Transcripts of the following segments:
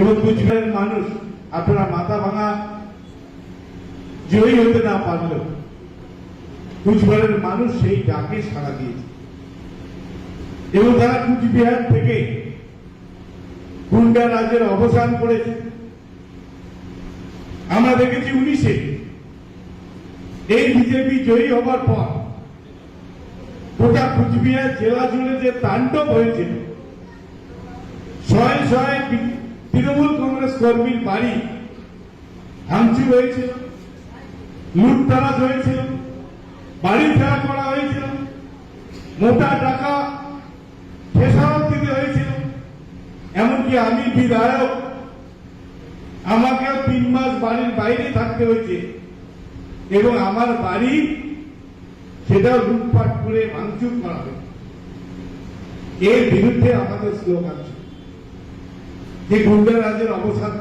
এবং কুচবিহারের মানুষ আপনারা মাথা ভাঙা জয়ী হতে না পারলেও কুচবিহারের মানুষ সেই ডাকে সাড়া দিয়েছে এবং তারা কুচবিহার থেকে গুন্ডা রাজের অবসান করেছে। আমরা দেখেছি 19-এ এই বিজেপি জয়ী হবার পর গোটা কুচবিহার জেলা জুড়ে যে তাণ্ডব হয়েছে, শয়ে শয়ে তৃণমূল কংগ্রেস কর্মীর বাড়ি ভাঙচুর হয়েছিল, লুটতরাজ হয়েছিল, বাড়ি ফেরা করা হয়েছিল, মোটা টাকা খেসারত দিতে হয়েছিল। এমনকি আমি বিধায়ক, আমাকেও 3 মাস বাড়ির বাইরে থাকতে হয়েছে এবং আমার বাড়ি সেটাও লুটপাট করে ভাঙচুর করা হয়েছে। এর বিরুদ্ধে আমাদের স্লোগান ছিল যে গুন্ডা রাজের অবসান,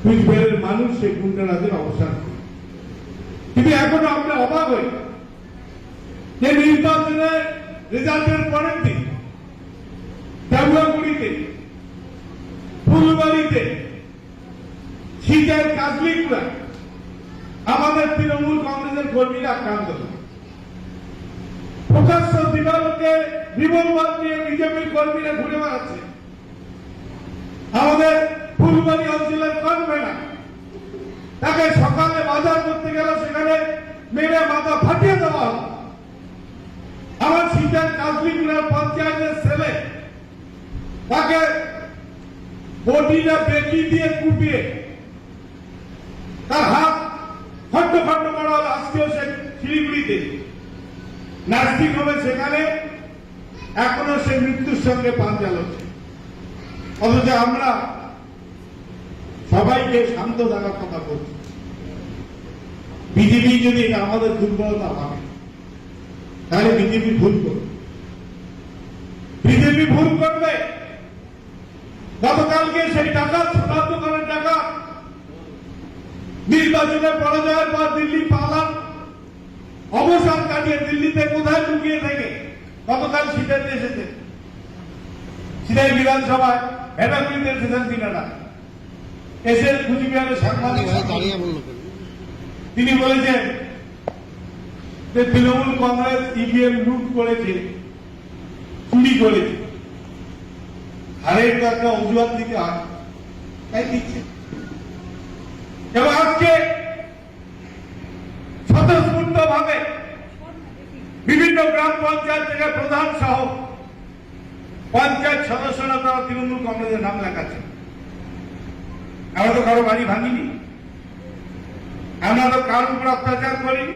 কুচবিহারের মানুষ সেই গুন্ডা রাজের অবসান। কিন্তু এখনো আমরা অবাক হই যে নির্বাচনের রেজাল্টের পরের দিন দেবলাগুড়িতে, ফুলবাড়িতে, শীতের কাজলিপুরা আমাদের তৃণমূল কংগ্রেসের কর্মীরা আক্রান্ত হয়। প্রকাশ্য দিবালোকে রিভলভার নিয়ে বিজেপির কর্মীরা ঘুরে বেড়াচ্ছে। আমাদের ফুলবাড়ি অঞ্চলের কনভেনার তাকে সকালে বাজার করতে গেল, সেখানে মেরে মাথা ফাটিয়ে দেওয়া হল। আমার শীতের কাজলিপুরার পঞ্চায়েতের ছেলে তাকে বটিটা বেঁকি দিয়ে কুপিয়ে তার হাত খন্ড খন্ড করা হল। আজকেও সে শিলিগুড়িতে নার্সিং হোমে, সেখানে এখনো সে মৃত্যুর সঙ্গে পাঞ্জা লড়ছে। অথচ আমরা সবাইকে শান্ত থাকার কথা বলছি। বিজেপি যদি আমাদের দুর্বলতা ভাবে তাহলে বিজেপি ভুল করবে। বিজেপি ভুল করবে। গতকালকে সেই টাকা, ৭ কোটি টাকা নির্বাচনে পরাজয়ের পর দিল্লি পালান অবসান কাটিয়ে দিল্লিতে কোথায় লুকিয়ে থেকে গতকাল সিদ্ধান্ত এসেছে। সিধাই বিধানসভায় ভেটাগুড়িতে এসেছেন তিনারা, এসে কুচবিহারের সাংবাদিক তিনি বলেছেন যে তৃণমূল কংগ্রেস ইভিএম লুট করেছে, চুরি করেছে। হারের একটা অজুহাত দিতে হয়, তাই দিচ্ছে। এবং আজকে স্বতঃস্ফূর্ত ভাবে বিভিন্ন গ্রাম পঞ্চায়েত থেকে প্রধান সহ পঞ্চায়েত সদস্যরা তারা তৃণমূল কংগ্রেসের নাম লেখাচ্ছে। আমরা তো কারো বাড়ি ভাঙিনি, আমরা তো কারোর উপর অত্যাচার করিনি।